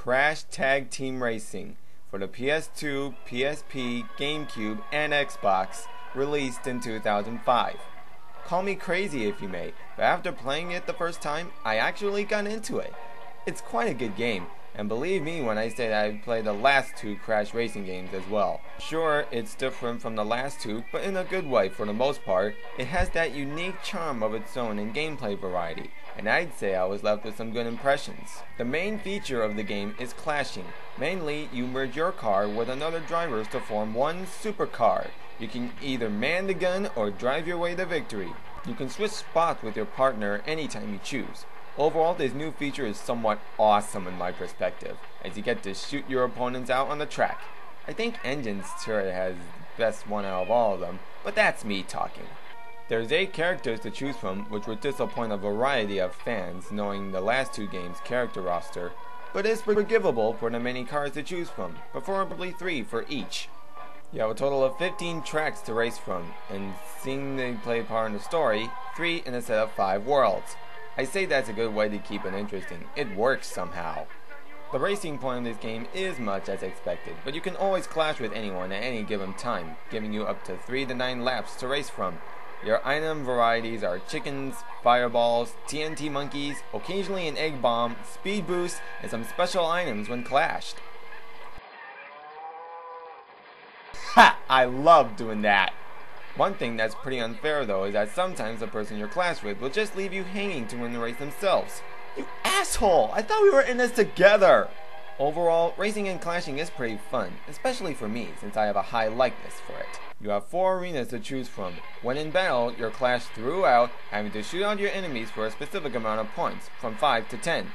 Crash Tag Team Racing for the PS2, PSP, GameCube, and Xbox, released in 2005. Call me crazy if you may, but after playing it the first time, I actually got into it. It's quite a good game, and believe me when I say that I've played the last two Crash racing games as well. Sure, it's different from the last two, but in a good way for the most part. It has that unique charm of its own in gameplay variety, and I'd say I was left with some good impressions. The main feature of the game is clashing. Mainly, you merge your car with another driver's to form one supercar. You can either man the gun or drive your way to victory. You can switch spots with your partner anytime you choose. Overall, this new feature is somewhat awesome in my perspective, as you get to shoot your opponents out on the track. I think Engine's turret has the best one out of all of them, but that's me talking. There's 8 characters to choose from, which would disappoint a variety of fans knowing the last two games' character roster, but it's forgivable for the many cars to choose from, preferably 3 for each. You have a total of 15 tracks to race from, and seeing they play a part in the story, 3 in a set of 5 worlds. I say that's a good way to keep it interesting. It works somehow. The racing point of this game is much as expected, but you can always clash with anyone at any given time, giving you up to 3 to 9 laps to race from. Your item varieties are chickens, fireballs, TNT monkeys, occasionally an egg bomb, speed boost, and some special items when clashed. Ha! I love doing that! One thing that's pretty unfair though is that sometimes the person you're clashed with will just leave you hanging to win the race themselves. You asshole! I thought we were in this together! Overall, racing and clashing is pretty fun, especially for me since I have a high likeness for it. You have 4 arenas to choose from. When in battle, you're clashed throughout, having to shoot out your enemies for a specific amount of points, from 5 to 10.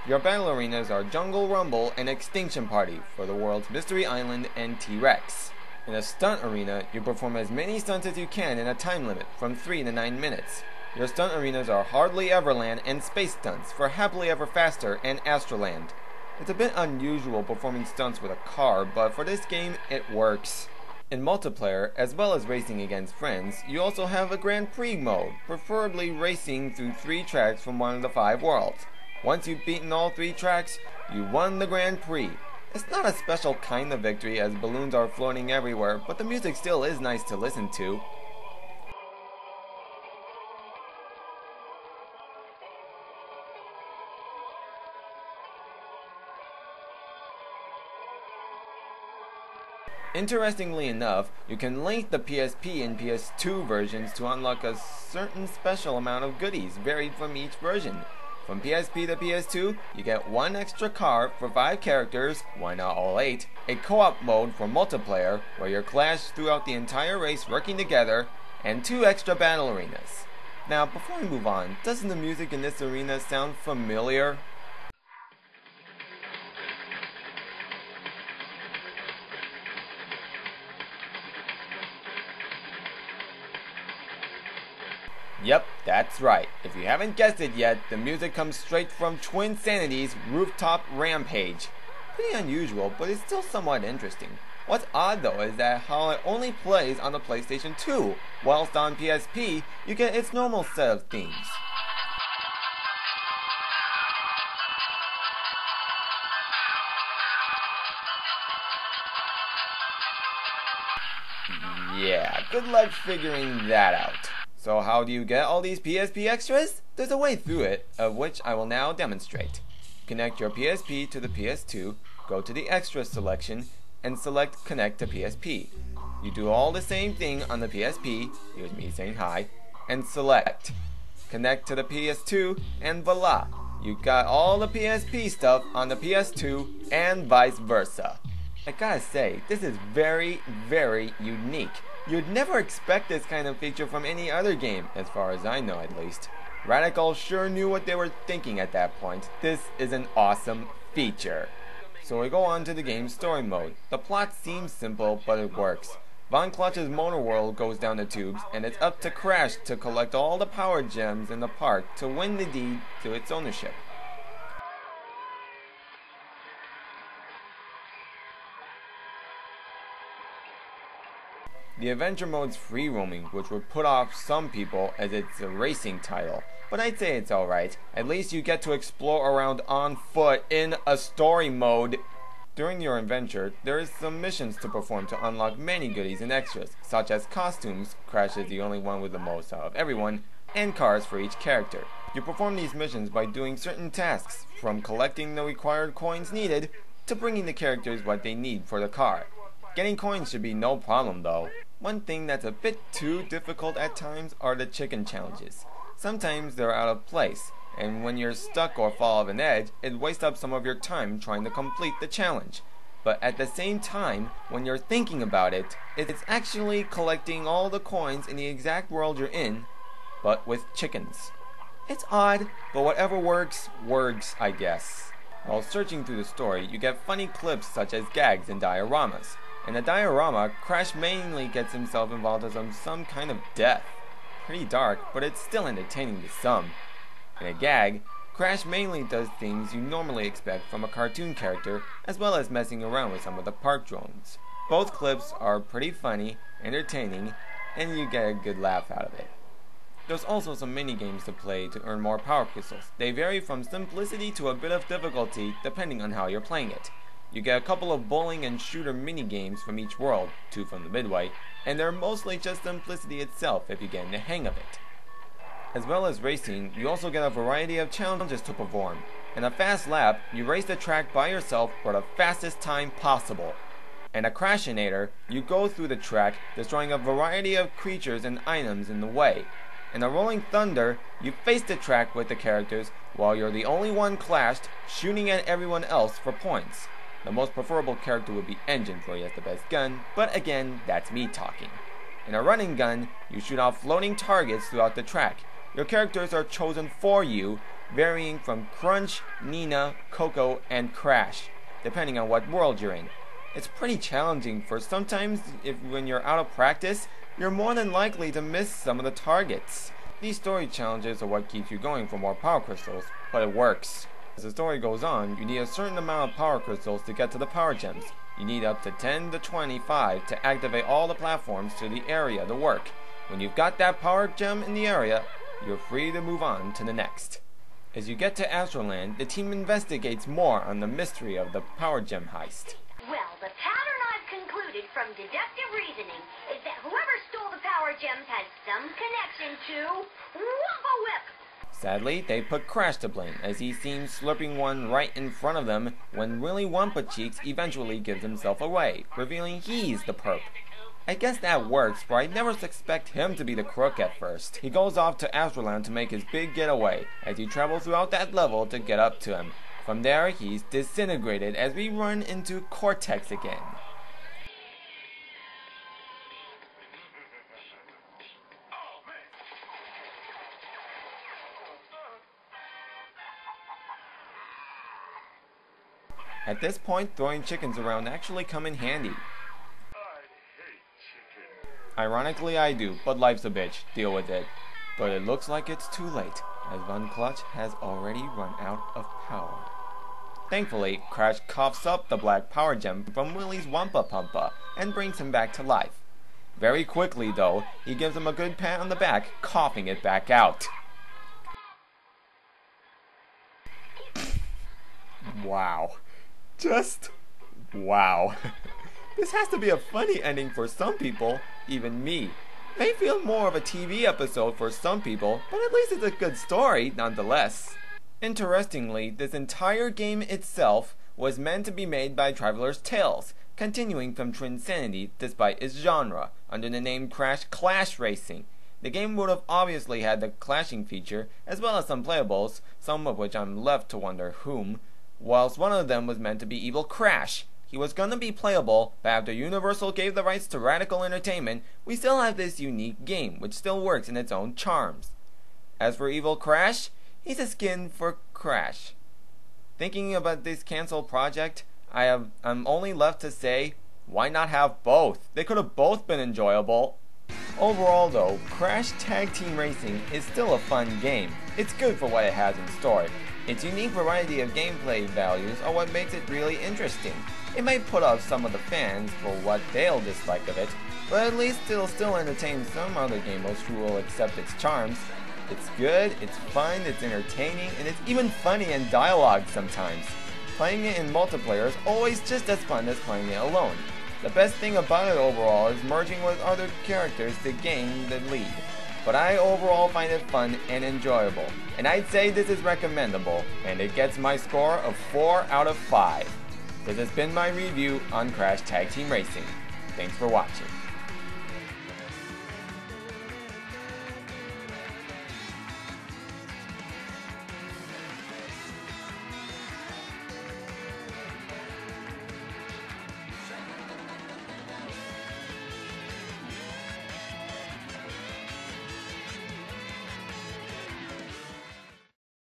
Your battle arenas are Jungle Rumble and Extinction Party for the world's Mystery Island and T-Rex. In a stunt arena, you perform as many stunts as you can in a time limit, from 3 to 9 minutes. Your stunt arenas are Hardly Everland and Space Stunts for Happily Ever Faster and Astroland. It's a bit unusual performing stunts with a car, but for this game, it works. In multiplayer, as well as racing against friends, you also have a Grand Prix mode, preferably racing through 3 tracks from one of the 5 worlds. Once you've beaten all 3 tracks, you won the Grand Prix. It's not a special kind of victory as balloons are floating everywhere, but the music still is nice to listen to. Interestingly enough, you can link the PSP and PS2 versions to unlock a certain special amount of goodies varied from each version. From PSP to PS2, you get 1 extra car for 5 characters, why not all 8, a co-op mode for multiplayer where you're clashed throughout the entire race working together, and 2 extra battle arenas. Now before we move on, doesn't the music in this arena sound familiar? Yep, that's right. If you haven't guessed it yet, the music comes straight from Twin Sanity's Rooftop Rampage. Pretty unusual, but it's still somewhat interesting. What's odd though is that how it only plays on the PlayStation 2, whilst on PSP, you get its normal set of themes. Yeah, good luck figuring that out. So how do you get all these PSP extras? There's a way through it, of which I will now demonstrate. Connect your PSP to the PS2, go to the Extras selection, and select Connect to PSP. You do all the same thing on the PSP, here's me saying hi, and select Connect to the PS2, and voila! You got all the PSP stuff on the PS2, and vice versa. I gotta say, this is very, very unique. You'd never expect this kind of feature from any other game, as far as I know at least. Radical sure knew what they were thinking at that point. This is an awesome feature. So we go on to the game's story mode. The plot seems simple, but it works. Von Clutch's motor world goes down the tubes, and it's up to Crash to collect all the power gems in the park to win the deed to its ownership. The adventure mode's free roaming, which would put off some people as it's a racing title, but I'd say it's alright. At least you get to explore around on foot in a story mode. During your adventure, there is some missions to perform to unlock many goodies and extras, such as costumes, Crash is the only one with the most out of everyone, and cars for each character. You perform these missions by doing certain tasks, from collecting the required coins needed, to bringing the characters what they need for the car. Getting coins should be no problem though. One thing that's a bit too difficult at times are the chicken challenges. Sometimes they're out of place, and when you're stuck or fall off an edge, it wastes up some of your time trying to complete the challenge. But at the same time, when you're thinking about it, it's actually collecting all the coins in the exact world you're in, but with chickens. It's odd, but whatever works, works, I guess. While searching through the story, you get funny clips such as gags and dioramas. In a diorama, Crash mainly gets himself involved in some kind of death. Pretty dark, but it's still entertaining to some. In a gag, Crash mainly does things you normally expect from a cartoon character, as well as messing around with some of the park drones. Both clips are pretty funny, entertaining, and you get a good laugh out of it. There's also some mini-games to play to earn more power crystals. They vary from simplicity to a bit of difficulty depending on how you're playing it. You get a couple of bowling and shooter mini-games from each world, 2 from the midway, and they're mostly just simplicity itself if you get in the hang of it. As well as racing, you also get a variety of challenges to perform. In a fast lap, you race the track by yourself for the fastest time possible. In a Crashinator, you go through the track, destroying a variety of creatures and items in the way. In a Rolling Thunder, you face the track with the characters while you're the only one clashed, shooting at everyone else for points. The most preferable character would be Engine, for he has the best gun, but again, that's me talking. In a Running Gun, you shoot off floating targets throughout the track. Your characters are chosen for you, varying from Crunch, Nina, Coco, and Crash, depending on what world you're in. It's pretty challenging, for sometimes when you're out of practice, you're more than likely to miss some of the targets. These story challenges are what keeps you going for more power crystals, but it works. As the story goes on, you need a certain amount of power crystals to get to the power gems. You need up to 10 to 25 to activate all the platforms to the area to work. When you've got that power gem in the area, you're free to move on to the next. As you get to Astroland, the team investigates more on the mystery of the power gem heist. Well, the pattern I've concluded from deductive reasoning is that whoever stole the power gems had some connection to Wumpa Whip. Sadly, they put Crash to blame, as he seems slurping one right in front of them when Willy Wumpa Cheeks eventually gives himself away, revealing he's the perp. I guess that works, for I'd never suspect him to be the crook at first. He goes off to Astroland to make his big getaway, as you travel throughout that level to get up to him. From there, he's disintegrated as we run into Cortex again. At this point, throwing chickens around actually come in handy. Ironically, I do, but life's a bitch. Deal with it. But it looks like it's too late, as Von Clutch has already run out of power. Thankfully, Crash coughs up the black power gem from Willy's Wumpa Pumpa and brings him back to life. Very quickly, though, he gives him a good pat on the back, coughing it back out. Wow. Just wow. This has to be a funny ending for some people, even me. May feel more of a TV episode for some people, but at least it's a good story nonetheless. Interestingly, this entire game itself was meant to be made by Traveler's Tales, continuing from Twinsanity despite its genre, under the name Crash Clash Racing. The game would have obviously had the clashing feature, as well as some playables, some of which I'm left to wonder whom, whilst one of them was meant to be Evil Crash. He was gonna be playable, but after Universal gave the rights to Radical Entertainment, we still have this unique game, which still works in its own charms. As for Evil Crash, he's a skin for Crash. Thinking about this cancelled project, I'm only left to say, why not have both? They could have both been enjoyable. Overall though, Crash Tag Team Racing is still a fun game. It's good for what it has in store. Its unique variety of gameplay values are what makes it really interesting. It might put off some of the fans for what they'll dislike of it, but at least it'll still entertain some other gamers who will accept its charms. It's good, it's fun, it's entertaining, and it's even funny in dialogue sometimes. Playing it in multiplayer is always just as fun as playing it alone. The best thing about it overall is merging with other characters to gain the lead. But I overall find it fun and enjoyable, and I'd say this is recommendable, and it gets my score of 4 out of 5. This has been my review on Crash Tag Team Racing. Thanks for watching.